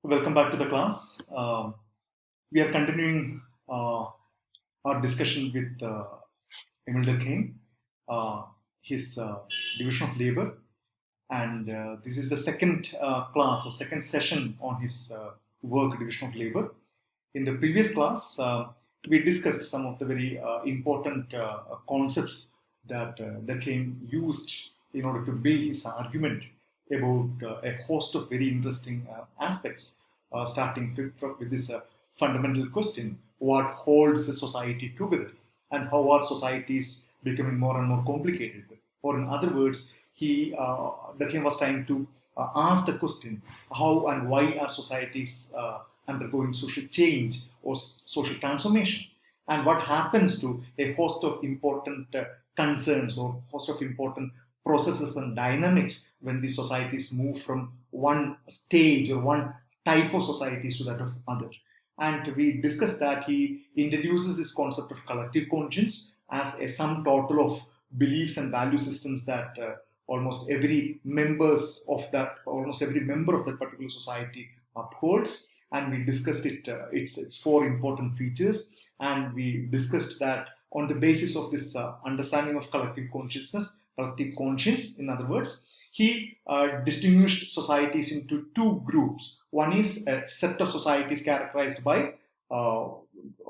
Welcome back to the class. We are continuing our discussion with Emil Durkheim, his division of labor, and this is the second class or second session on his work, division of labor. In the previous class, we discussed some of the very important concepts that Durkheim used in order to build his argument about a host of very interesting aspects, starting with this fundamental question: what holds the society together, and how are societies becoming more and more complicated? Or, in other words, Durkheim was trying to ask the question: how and why are societies undergoing social change or social transformation? And what happens to a host of important concerns or host of important processes and dynamics when these societies move from one stage or one type of societies to that of other. And we discussed that he introduces this concept of collective conscience as a sum total of beliefs and value systems that almost every member of that particular society upholds. And we discussed its four important features, and we discussed that on the basis of this understanding of collective consciousness, collective conscience, in other words, he distinguished societies into two groups. One is a set of societies characterized by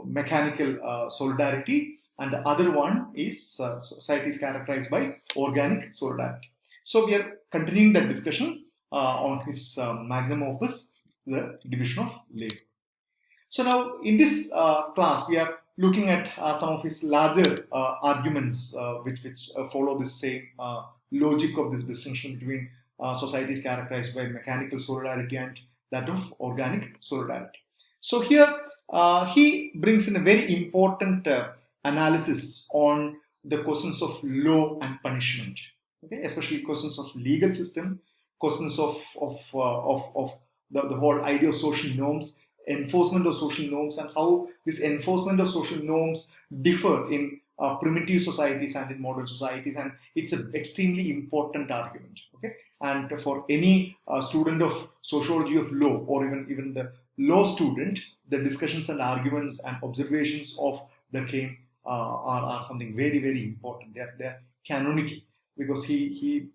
mechanical solidarity, and the other one is societies characterized by organic solidarity. So we are continuing that discussion on his magnum opus, the division of labor. So now in this class, we are looking at some of his larger arguments which follow the same logic of this distinction between societies characterized by mechanical solidarity and that of organic solidarity. So here he brings in a very important analysis on the questions of law and punishment, okay? Especially questions of legal system, questions of the whole idea of social norms, enforcement of social norms, and how this enforcement of social norms differ in primitive societies and in modern societies. And it's an extremely important argument, okay? And for any student of sociology of law, or even the law student, the discussions and arguments and observations of Durkheim are something very, very important. They're canonical, because he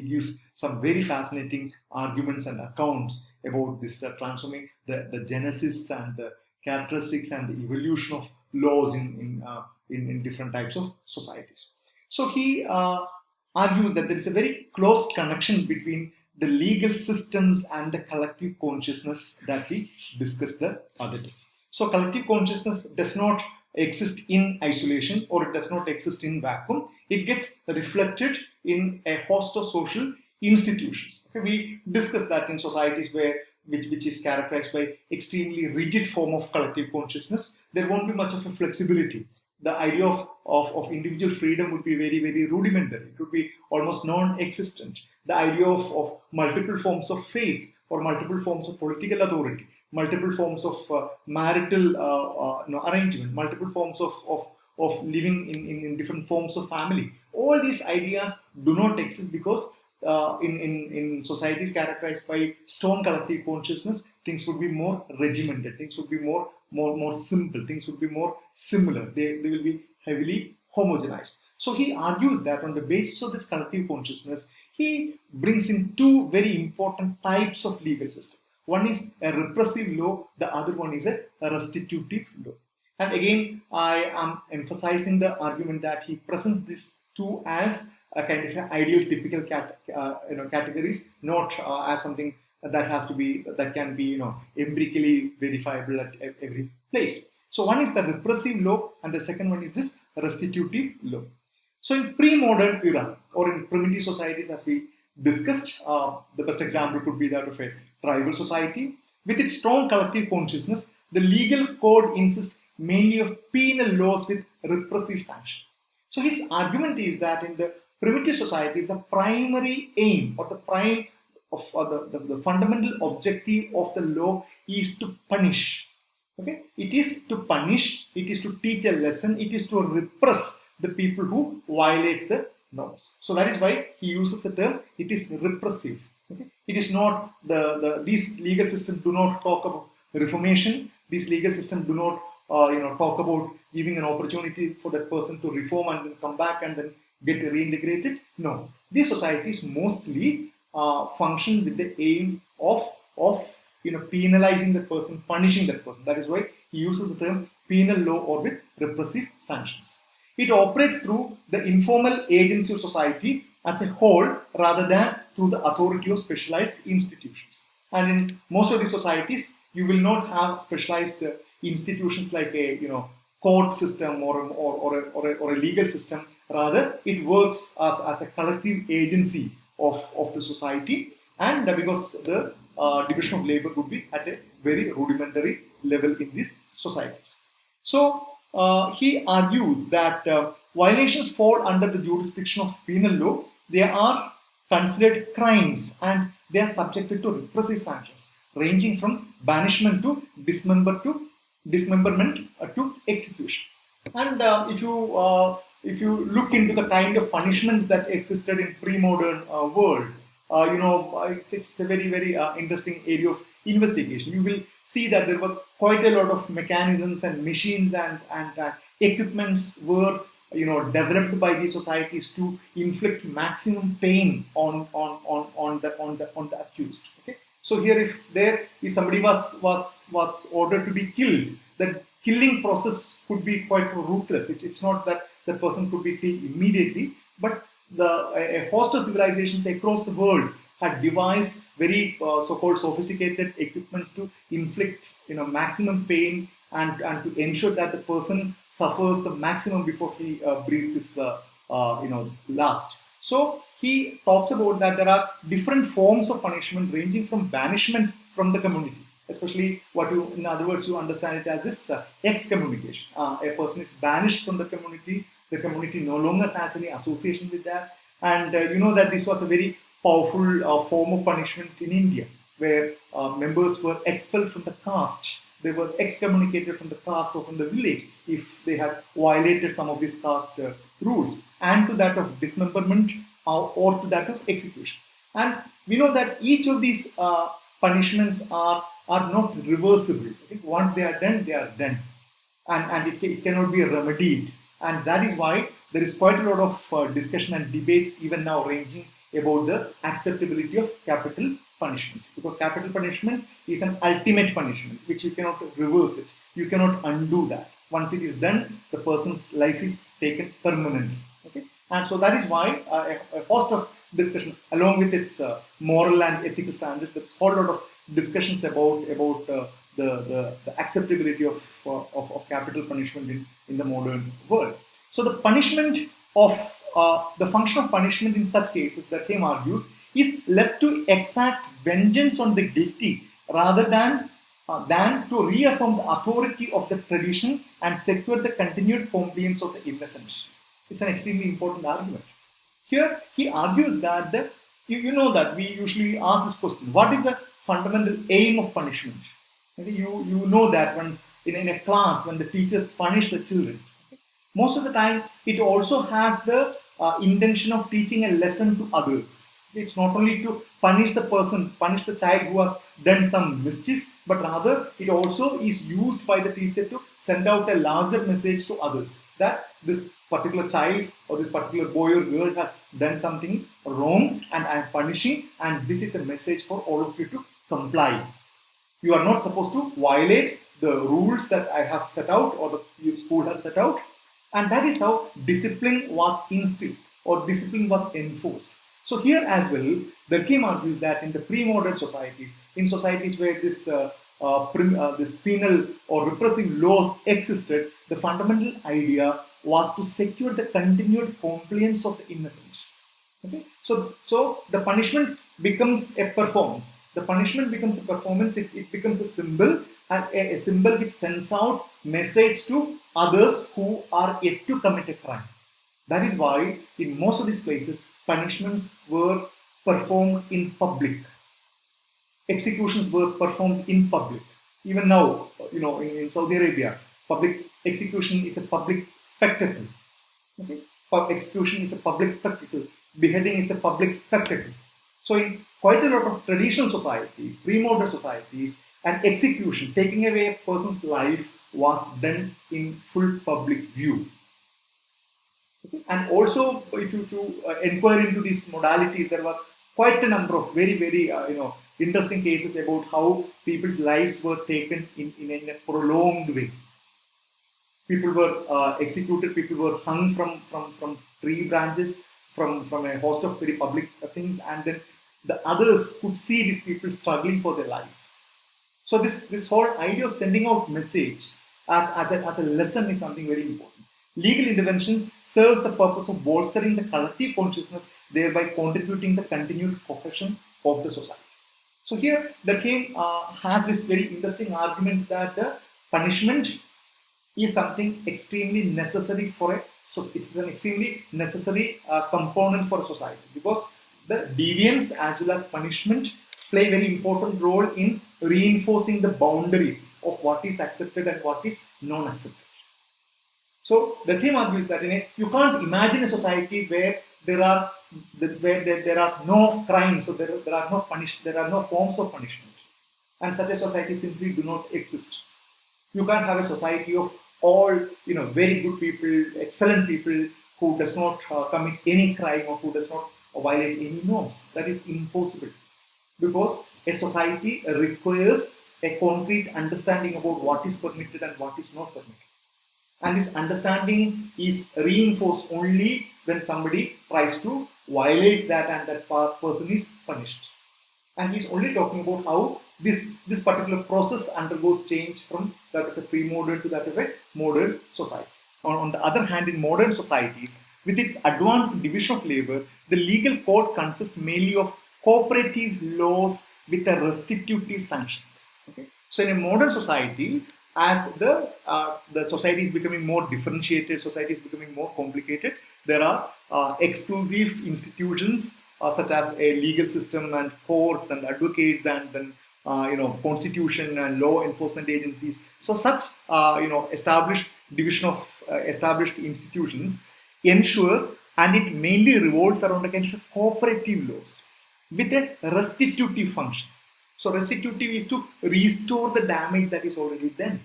gives some very fascinating arguments and accounts about this transforming the genesis and the characteristics and the evolution of laws in different types of societies. So he argues that there is a very close connection between the legal systems and the collective consciousness that we discussed the other day. So collective consciousness does not exist in isolation, or it does not exist in vacuum. It gets reflected in a host of social institutions. Okay, we discussed that in societies which is characterized by extremely rigid form of collective consciousness, there won't be much of a flexibility. The idea of individual freedom would be very, very rudimentary. It would be almost non-existent. The idea of multiple forms of faith, or multiple forms of political authority, multiple forms of marital arrangement, multiple forms of living in different forms of family. All these ideas do not exist, because in societies characterized by strong collective consciousness, things would be more regimented, things would be more simple, things would be more similar. They will be heavily homogenized. So he argues that on the basis of this collective consciousness, he brings in two very important types of legal system. One is a repressive law, the other one is a restitutive law. And again, I am emphasizing the argument that he presents these two as a kind of ideal, typical categories, not as something that can be empirically verifiable at every place. So one is the repressive law, and the second one is this restitutive law. So in pre-modern era, or in primitive societies, as we discussed, the best example could be that of a tribal society. With its strong collective consciousness, the legal code insists mainly of penal laws with repressive sanction. So his argument is that in the primitive societies, the primary aim, or the fundamental objective of the law is to punish. Okay, it is to punish, it is to teach a lesson, it is to repress the people who violate the norms. So that is why he uses the term, it is repressive. Okay? It is not these legal systems do not talk about reformation. These legal systems do not talk about giving an opportunity for that person to reform and then come back and then get reintegrated. No, these societies mostly function with the aim of penalizing the person, punishing that person. That is why he uses the term penal law or with repressive sanctions. It operates through the informal agency of society as a whole rather than through the authority of specialized institutions. And in most of the societies, you will not have specialized institutions like a court system or a legal system. Rather, it works as a collective agency of the society, and because the division of labor would be at a very rudimentary level in these societies. So he argues that violations fall under the jurisdiction of penal law. They are considered crimes and they are subjected to repressive sanctions ranging from banishment to dismemberment to execution. And if you look into the kind of punishment that existed in pre-modern world, it's a very interesting area of investigation. You will see that there were quite a lot of mechanisms and machines and equipments were developed by these societies to inflict maximum pain on the accused. Okay, so here if somebody was ordered to be killed, the killing process could be quite ruthless. It's not that the person could be killed immediately, but a host of civilizations across the world had devised very so-called sophisticated equipments to inflict maximum pain and to ensure that the person suffers the maximum before he breathes his last. So he talks about that there are different forms of punishment ranging from banishment from the community, especially in other words, you understand it as this excommunication. A person is banished from the community no longer has any association with that. And that this was a very powerful form of punishment in India, where members were expelled from the caste. They were excommunicated from the caste or from the village if they had violated some of these caste rules, and to that of dismemberment or to that of execution. And we know that each of these punishments are not reversible. Okay? Once they are done, and it cannot be remedied. And that is why there is quite a lot of discussion and debates even now ranging about the acceptability of capital punishment, because capital punishment is an ultimate punishment which you cannot reverse it, you cannot undo that. Once it is done, the person's life is taken permanently. Okay, and so that is why a host of discussion along with its moral and ethical standards, there's a whole lot of discussions about the acceptability of capital punishment in the modern world. So the punishment of the function of punishment in such cases, Durkheim argues, is less to exact vengeance on the guilty rather than to reaffirm the authority of the tradition and secure the continued compliance of the innocent. It's an extremely important argument. Here he argues that you know that we usually ask this question: what is the fundamental aim of punishment? Okay, you know that when in a class when the teachers punish the children, okay, most of the time it also has the intention of teaching a lesson to others. It's not only to punish the person, punish the child who has done some mischief, but rather it also is used by the teacher to send out a larger message to others that this particular child or this particular boy or girl has done something wrong and I am punishing, and this is a message for all of you to comply. You are not supposed to violate the rules that I have set out or the school has set out. And that is how discipline was instilled or discipline was enforced. So here as well, Durkheim argues that in the pre-modern societies, in societies where this penal or repressive laws existed, the fundamental idea was to secure the continued compliance of the innocent. Okay? So the punishment becomes a performance. The punishment becomes a performance, it becomes a symbol, and a symbol which sends out message to others who are yet to commit a crime. That is why in most of these places, punishments were performed in public. Executions were performed in public. Even now, in Saudi Arabia, public execution is a public spectacle. Okay? Execution is a public spectacle. Beheading is a public spectacle. So in quite a lot of traditional societies, pre-modern societies, and execution, taking away a person's life, was done in full public view. Okay? And also, if you inquire into these modalities, there were quite a number of very interesting cases about how people's lives were taken in a prolonged way. People were executed, people were hung from tree branches, from a host of very public things, and then the others could see these people struggling for their life. So this whole idea of sending out message as a lesson is something very important. Legal interventions serves the purpose of bolstering the collective consciousness, thereby contributing the continued cohesion of the society. So here, Durkheim has this very interesting argument that the punishment is something extremely necessary for a society. It's an extremely necessary component for a society, because the deviance as well as punishment play a very important role in reinforcing the boundaries of what is accepted and what is non-accepted. So the theme argues that you can't imagine a society where there are no crimes, so there are no forms of punishment, and such a society simply do not exist. You can't have a society of all very good people, excellent people, who does not commit any crime or who does not violate any norms. That is impossible, because a society requires a concrete understanding about what is permitted and what is not permitted. And this understanding is reinforced only when somebody tries to violate that and that person is punished. And he's only talking about how this particular process undergoes change from that of a pre-modern to that of a modern society. On the other hand, in modern societies, with its advanced division of labor, the legal code consists mainly of cooperative laws with a restitutive sanctions. Okay? So in a modern society, as the society is becoming more differentiated, society is becoming more complicated, there are exclusive institutions such as a legal system and courts and advocates and then constitution and law enforcement agencies. So such established division of established institutions ensure, and it mainly revolves around a kind of cooperative laws with a restitutive function. So restitutive is to restore the damage that is already done.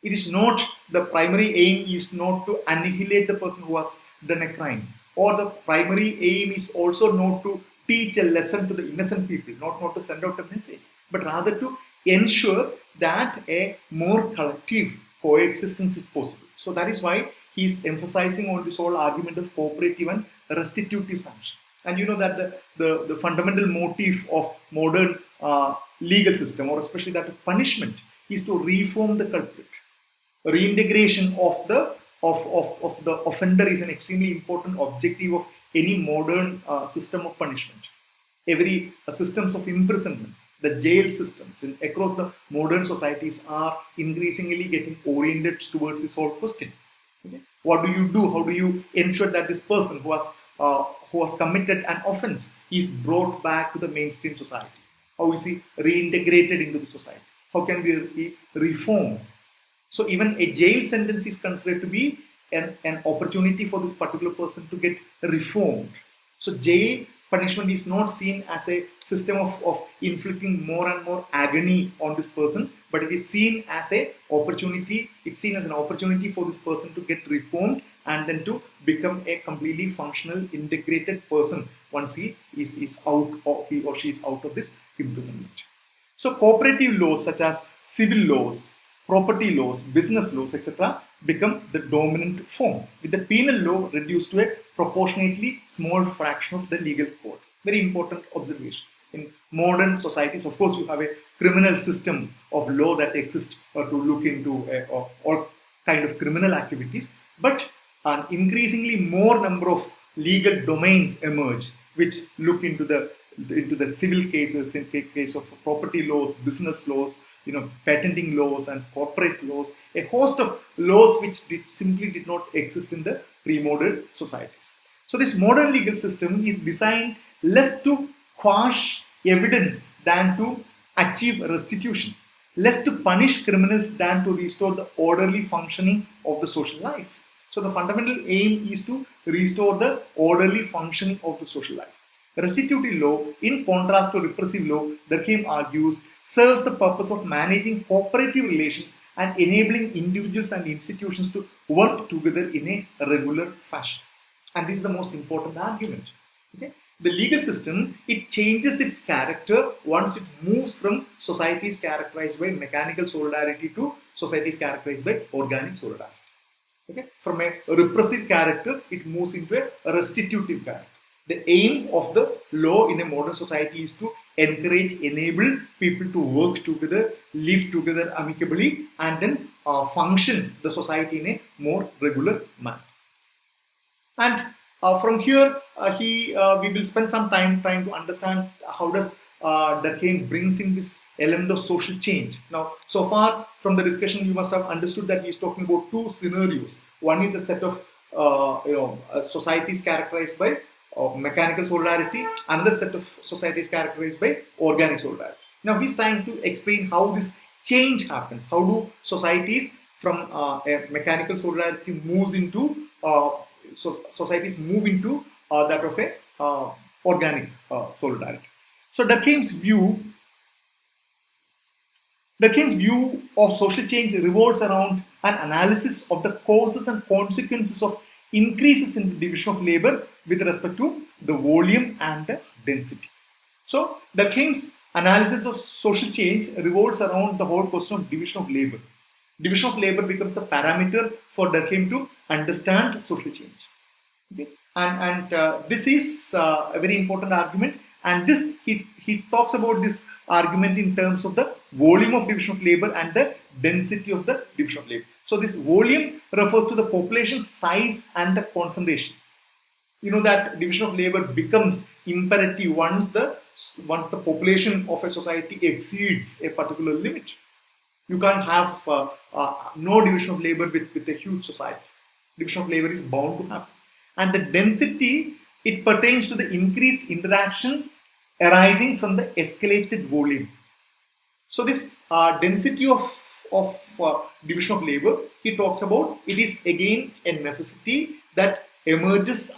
It is not, the primary aim is not to annihilate the person who has done a crime, or the primary aim is also not to teach a lesson to the innocent people, not to send out a message, but rather to ensure that a more collective coexistence is possible. So that is why he is emphasizing on this whole argument of cooperative and restitutive sanction. And you know that the fundamental motive of modern legal system, or especially that of punishment, is to reform the culprit. Reintegration of the offender is an extremely important objective of any modern system of punishment. Every systems of imprisonment, the jail systems across the modern societies are increasingly getting oriented towards this whole question. Okay? What do you do? How do you ensure that this person who has committed an offense is brought back to the mainstream society? How is he reintegrated into the society? How can we reform? So even a jail sentence is considered to be an opportunity for this particular person to get reformed. So jail punishment is not seen as a system of inflicting more and more agony on this person, but it is seen as an opportunity. It's seen as an opportunity for this person to get reformed and then to become a completely functional, integrated person once he is out, or he or she is out of this imprisonment. So cooperative laws such as civil laws, property laws, business laws, etc. become the dominant form, with the penal law reduced to a proportionately small fraction of the legal code. Very important observation. In modern societies, of course, you have a criminal system of law that exists to look into all kind of criminal activities, but an increasingly more number of legal domains emerge which look into the civil cases, in case of property laws, business laws, patenting laws and corporate laws, a host of laws which simply did not exist in the pre-modern societies. So this modern legal system is designed less to quash evidence than to achieve restitution, less to punish criminals than to restore the orderly functioning of the social life. So the fundamental aim is to restore the orderly functioning of the social life. Restitutive law, in contrast to repressive law, Durkheim argues, serves the purpose of managing cooperative relations and enabling individuals and institutions to work together in a regular fashion. And this is the most important argument. Okay? The legal system, it changes its character once it moves from societies characterized by mechanical solidarity to societies characterized by organic solidarity. Okay? From a repressive character, it moves into a restitutive character. The aim of the law in a modern society is to encourage, enable people to work together, live together amicably, and then function the society in a more regular manner. And from here, we will spend some time trying to understand how does Durkheim brings in this element of social change. Now, so far from the discussion, you must have understood that he is talking about two scenarios. One is a set of societies characterized by mechanical solidarity, another set of societies characterized by organic solidarity. Now, he's trying to explain how this change happens. How do societies from a mechanical solidarity moves into societies move into that of a organic solidarity. So Durkheim's view of social change revolves around an analysis of the causes and consequences of increases in the division of labor with respect to the volume and the density. So Durkheim's analysis of social change revolves around the whole question of division of labor. Division of labor becomes the parameter for Durkheim to understand social change. Okay? And this is a very important argument. And this he talks about this argument in terms of the volume of division of labor and the density of the division of labor. So this volume refers to the population size and the concentration. You know that division of labor becomes imperative once the population of a society exceeds a particular limit. You can't have no division of labor with a huge society. Division of labor is bound to happen. And the density, it pertains to the increased interaction arising from the escalated volume. So this density of division of labor, he talks about, it is again a necessity that emerges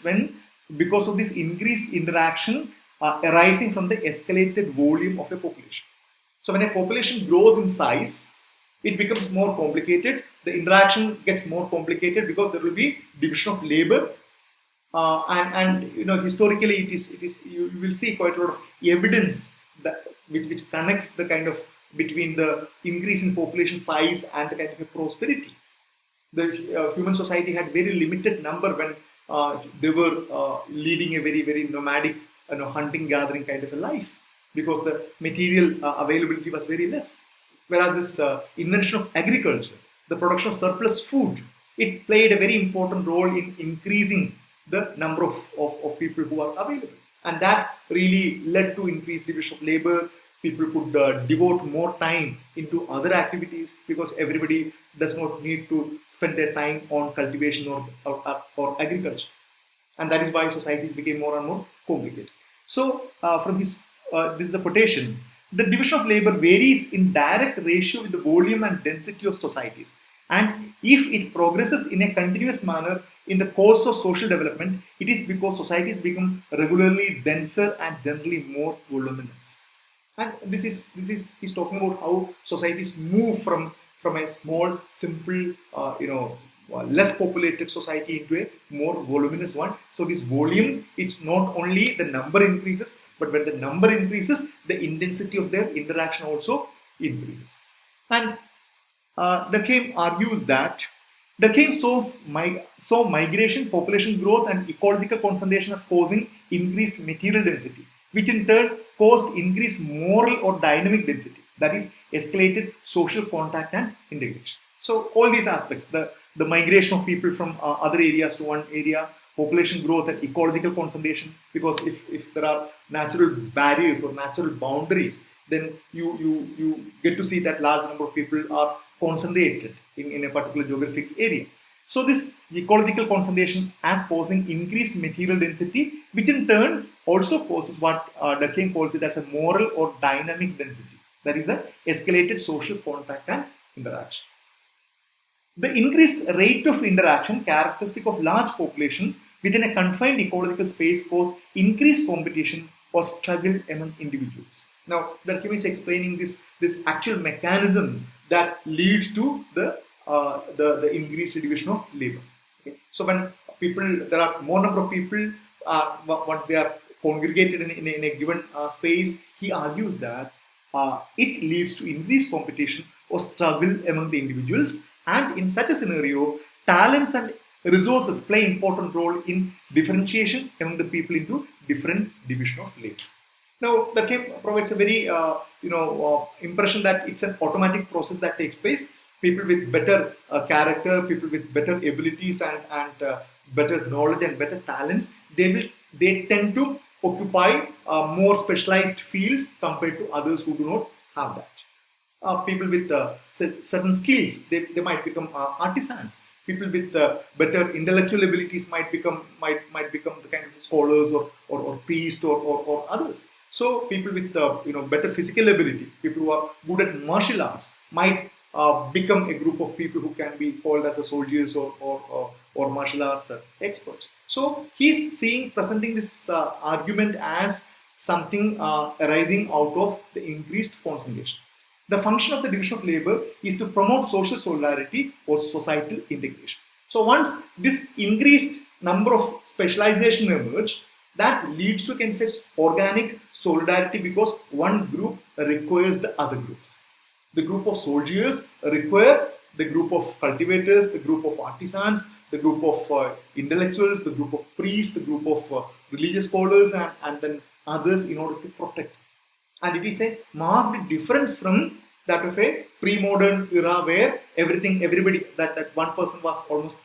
when, because of this increased interaction arising from the escalated volume of a population. So when a population grows in size, it becomes more complicated. The interaction gets more complicated because there will be division of labor, and you know, historically it is you will see quite a lot of evidence that which connects the kind of between the increase in population size and the kind of a prosperity. The human society had very limited number when they were leading a very nomadic, hunting gathering kind of a life, because the material availability was very less. Whereas this invention of agriculture, the production of surplus food, it played a very important role in increasing the number of people who are available. And that really led to increased division of labor. People could devote more time into other activities because everybody does not need to spend their time on cultivation or agriculture. And that is why societies became more and more complicated. So from his, this is the quotation, the division of labor varies in direct ratio with the volume and density of societies. And if it progresses in a continuous manner in the course of social development, it is because societies become regularly denser and generally more voluminous. And this is he's talking about how societies move from a small, simple, less populated society into a more voluminous one. So this volume, it's not only the number increases, but when the number increases, the intensity of their interaction also increases. And Durkheim argues that Durkheim saw migration, population growth, and ecological concentration as causing increased material density, which in turn caused increased moral or dynamic density, that is, escalated social contact and integration. So all these aspects, the migration of people from other areas to one area, population growth and ecological concentration, because if there are natural barriers or natural boundaries, then you get to see that large number of people are concentrated in a particular geographic area. So this ecological concentration as causing increased material density, which in turn also causes what Durkheim calls it as a moral or dynamic density, that is the escalated social contact and interaction. The increased rate of interaction characteristic of large population within a confined ecological space cause increased competition or struggle among individuals. Now, Durkheim is explaining this actual mechanisms that lead to the increased division of labor. Okay? So when there are more number of people, what they are congregated in a given space, he argues that it leads to increased competition or struggle among the individuals, and in such a scenario, talents and resources play important role in differentiation among the people into different division of labor. Now, Durkheim provides a very impression that it's an automatic process that takes place. People with better character, people with better abilities and better knowledge and better talents, they tend to occupy more specialized fields compared to others who do not have that. People with certain skills, they might become artisans. People with better intellectual abilities might become the kind of scholars or priests or others. So people with better physical ability, people who are good at martial arts, might become a group of people who can be called as a soldiers or martial art experts. So he's presenting this argument as something arising out of the increased concentration. The function of the division of labor is to promote social solidarity or societal integration. So once this increased number of specialization emerge, that leads to kind of organic solidarity because one group requires the other groups. The group of soldiers require the group of cultivators, the group of artisans, the group of intellectuals, the group of priests, the group of religious scholars, and then others in order to protect. And it is a marked difference from that of a pre-modern era where everybody, that one person was almost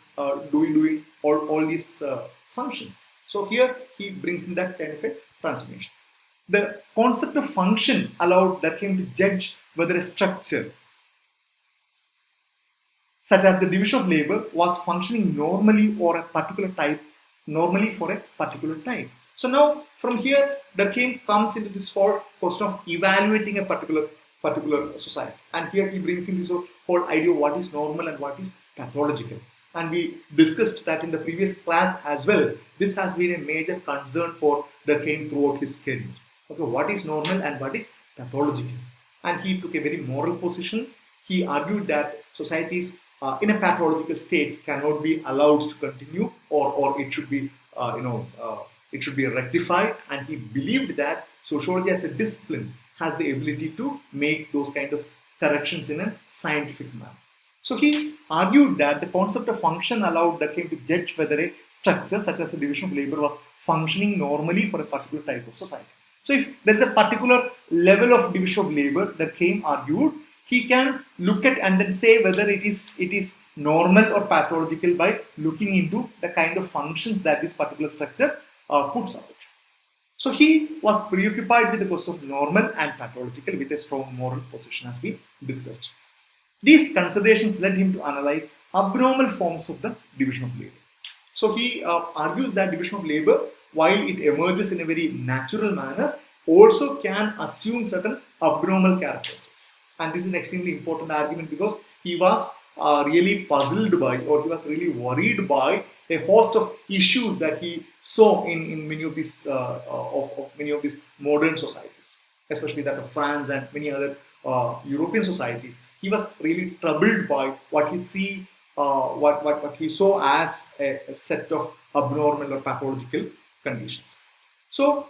doing all these functions. So here he brings in that kind of a transformation. The concept of function allowed Durkheim to judge whether a structure, such as the division of labor, was functioning normally or a particular type, normally for a particular type. So now from here, Durkheim comes into this whole question of evaluating a particular society. And here he brings in this whole idea of what is normal and what is pathological. And we discussed that in the previous class as well. This has been a major concern for Durkheim throughout his career. Okay, what is normal and what is pathological? And he took a very moral position. He argued that societies in a pathological state cannot be allowed to continue, or it should be it should be rectified. And he believed that sociology as a discipline has the ability to make those kind of corrections in a scientific manner. So he argued that the concept of function allowed Durkheim to judge whether a structure such as a division of labor was functioning normally for a particular type of society. So if there's a particular level of division of labor, Durkheim argued, he can look at and then say whether it is normal or pathological by looking into the kind of functions that this particular structure puts out. So he was preoccupied with the question of normal and pathological with a strong moral position, as we discussed. These considerations led him to analyze abnormal forms of the division of labor. So he argues that division of labor, while it emerges in a very natural manner, also can assume certain abnormal characteristics. And this is an extremely important argument because he was really puzzled by, or he was really worried by, a host of issues that he saw in many of these many of these modern societies, especially that of France and many other European societies. He was really troubled by what he saw as a set of abnormal or pathological conditions. So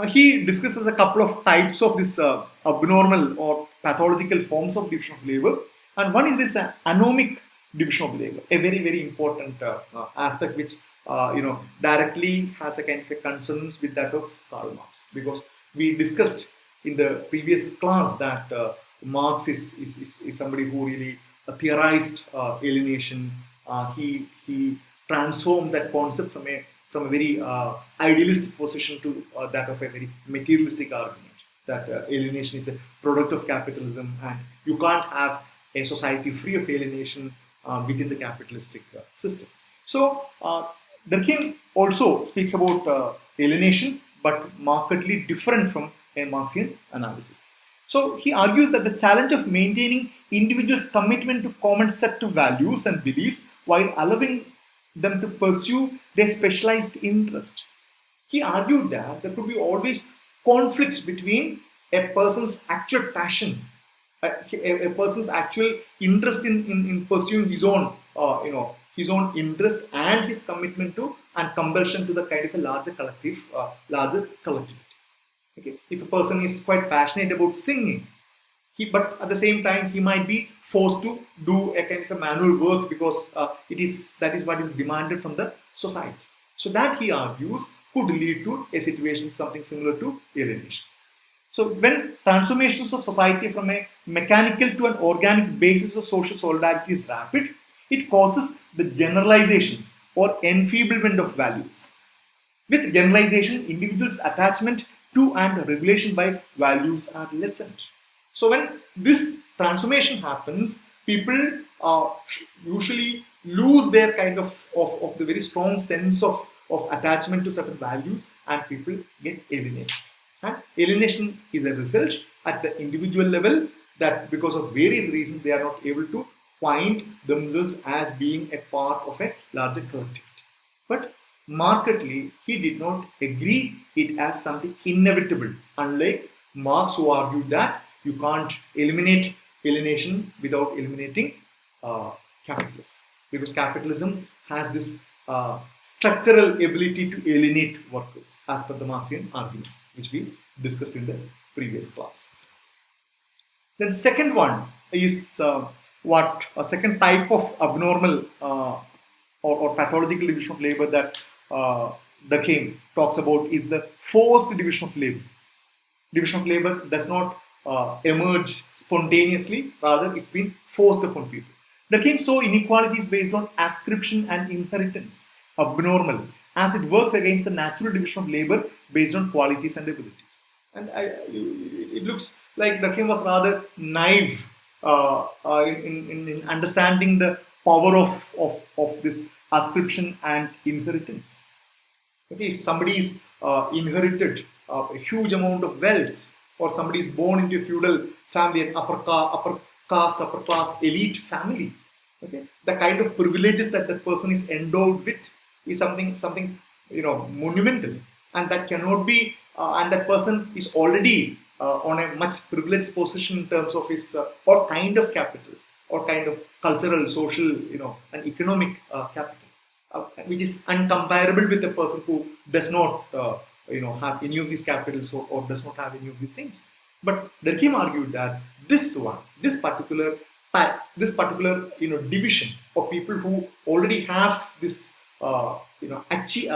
he discusses a couple of types of this abnormal or pathological forms of division of labor, and one is this anomic division of labor, a very, very important aspect which directly has a kind of a consonance with that of Karl Marx, because we discussed in the previous class that Marx is somebody who really theorized alienation. He transformed that concept from a very idealistic position to that of a very materialistic argument, that alienation is a product of capitalism and you can't have a society free of alienation within the capitalistic system. So Durkheim also speaks about alienation, but markedly different from a Marxian analysis. So he argues that the challenge of maintaining individuals' commitment to common set of values and beliefs while allowing them to pursue their specialized interest. He argued that there could be always conflict between a person's actual passion, a person's actual interest in pursuing his own, his own interest and his commitment to and compulsion to the kind of a larger collective, larger collectivity. Okay, if a person is quite passionate about singing, but at the same time he might be forced to do a kind of a manual work because that is what is demanded from the society. So that, he argues, could lead to a situation something similar to alienation. So when transformations of society from a mechanical to an organic basis of social solidarity is rapid, it causes the generalizations or enfeeblement of values. With generalization, individuals' attachment to and regulation by values are lessened. So when this transformation happens, people usually lose their kind of the very strong sense of attachment to certain values, and people get alienated. And alienation is a result at the individual level, that because of various reasons they are not able to find themselves as being a part of a larger collectivity. But markedly, he did not agree it as something inevitable, unlike Marx, who argued that you can't eliminate alienation without eliminating capitalism, because capitalism has this structural ability to alienate workers, as per the Marxian arguments, which we discussed in the previous class. Then second one is what a second type of abnormal or pathological division of labor that Durkheim talks about is the forced division of labor. Division of labor does not emerge spontaneously, rather it's been forced upon people. Durkheim saw inequalities based on ascription and inheritance abnormal, as it works against the natural division of labor based on qualities and abilities. And it looks like Durkheim was rather naive in understanding the power of this ascription and inheritance. Okay, if somebody is inherited a huge amount of wealth, or somebody is born into a feudal family, an upper class elite family, okay, the kind of privileges that person is endowed with is something monumental, and that cannot be, and that person is already on a much privileged position in terms of his or kind of capitals, or kind of cultural, social, and economic capital, which is uncomparable with a person who does not have any of these capitals, or does not have any of these things. But Durkheim argued that this particular division of people who already have this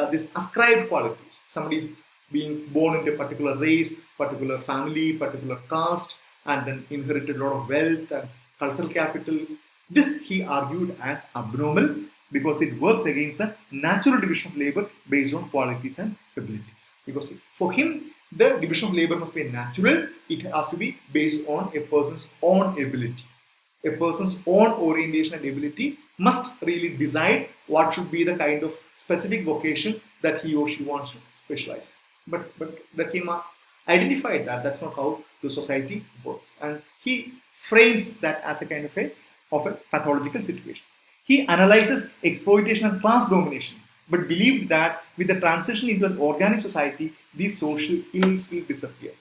this ascribed qualities. Somebody is being born into a particular race, particular family, particular caste, and then inherited a lot of wealth and cultural capital. This he argued as abnormal, because it works against the natural division of labor based on qualities and abilities. Because for him, the division of labor must be natural. It has to be based on a person's own ability. A person's own orientation and ability must really decide what should be the kind of specific vocation that he or she wants to specialize. But Durkheim identified that that's not how the society works, and he frames that as a kind of a pathological situation. He analyzes exploitation and class domination, but believed that with the transition into an organic society, these social ills will disappear.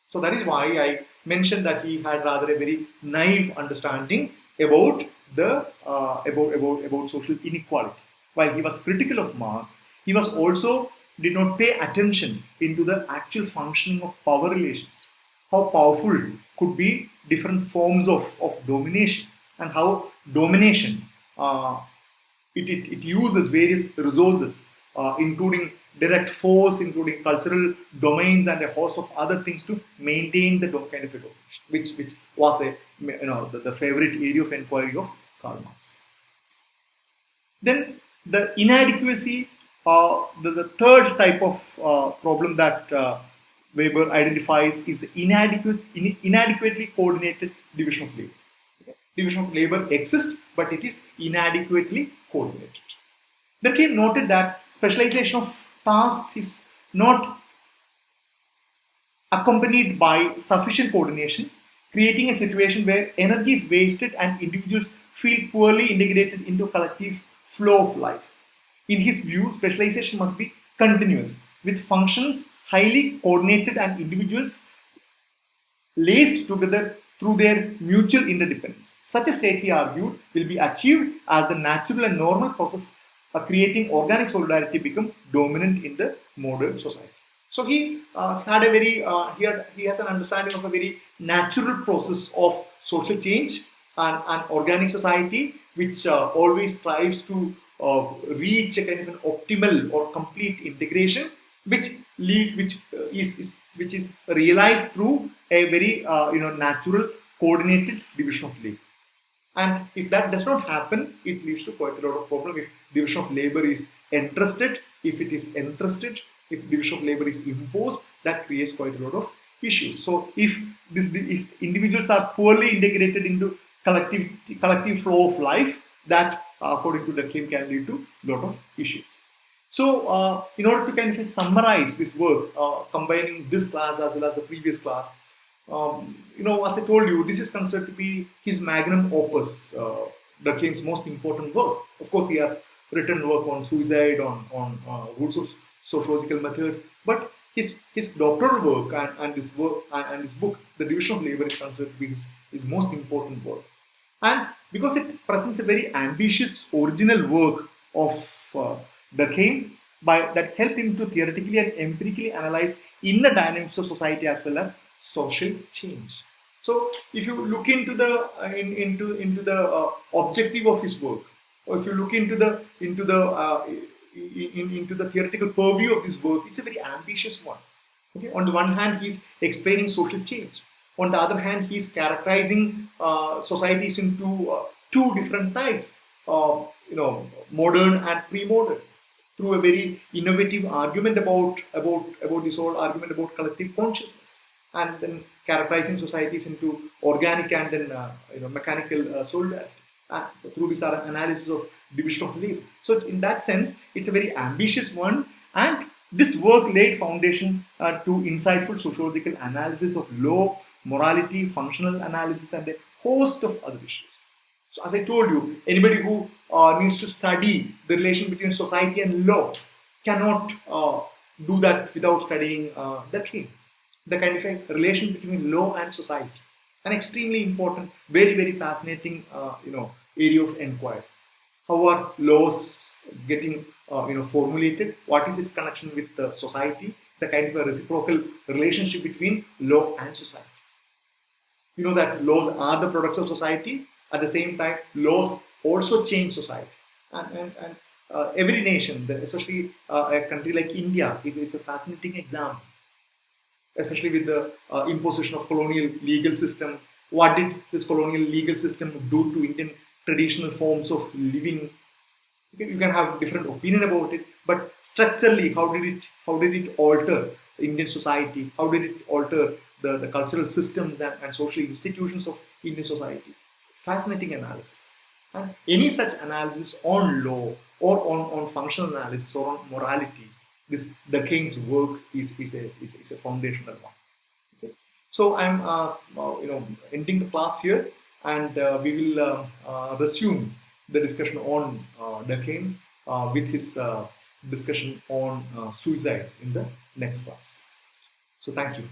So that is why I mentioned that he had rather a very naive understanding about the about social inequality. While he was critical of Marx, he was also did not pay attention into the actual functioning of power relations. How powerful could be different forms of domination, and how domination it uses various resources, including direct force, including cultural domains, and a host of other things to maintain the kind of a domination, which was the favorite area of inquiry of Karl Marx. Then the inadequacy, the third type of problem that Weber identifies is the inadequately coordinated division of labor. Okay? Division of labor exists, but it is inadequately coordinated. Durkheim noted that specialization of tasks is not accompanied by sufficient coordination, creating a situation where energy is wasted and individuals feel poorly integrated into a collective flow of life. In his view, specialization must be continuous, with functions highly coordinated and individuals laced together through their mutual interdependence. Such a state, he argued, will be achieved as the natural and normal process of creating organic solidarity become dominant in the modern society. So he had a very he has an understanding of a very natural process of social change and an organic society which always strives to reach a kind of an optimal or complete integration, which which is realized through a very natural coordinated division of labor. And if that does not happen, it leads to quite a lot of problem. If division of labor is entrusted, if it is entrusted, if division of labor is imposed, that creates quite a lot of issues. So if individuals are poorly integrated into collective flow of life, that according to Durkheim can lead to a lot of issues. So in order to kind of summarize this work, combining this class as well as the previous class, as I told you, this is considered to be his magnum opus, Durkheim's most important work. Of course, he has written work on suicide, on roots of sociological method, but his doctoral work and his work and his book, The Division of Labor, is considered to be his most important work. And because it presents a very ambitious original work of Durkheim, that helped him to theoretically and empirically analyze inner dynamics of society as well as social change. So, if you look into the objective of his work, or if you look into the theoretical purview of this work, it's a very ambitious one. Okay? On the one hand, he's explaining social change. On the other hand, he's characterizing societies into two different types, modern and pre-modern, through a very innovative argument about this whole argument about collective consciousness, and then characterizing societies into organic and then mechanical solidarity through this analysis of division of labor. So in that sense, it's a very ambitious one, and this work laid foundation to insightful sociological analysis of law, morality, functional analysis, and a host of other issues. So as I told you, anybody who needs to study the relation between society and law cannot do that without studying Durkheim. The kind of a relation between law and society, an extremely important, very, very fascinating area of inquiry. How are laws getting formulated? What is its connection with society? The kind of a reciprocal relationship between law and society. You know that laws are the products of society. At the same time, laws also change society. And every nation, especially a country like India, is a fascinating example. Especially with the imposition of colonial legal system. What did this colonial legal system do to Indian traditional forms of living? You can have different opinion about it, but structurally, how did it alter Indian society? How did it alter the cultural systems and social institutions of Indian society? Fascinating analysis. And any such analysis on law or on functional analysis or on morality, this Durkheim's work is a foundational one. Okay. So I'm ending the class here, and we will resume the discussion on Durkheim with his discussion on suicide in the next class. So thank you.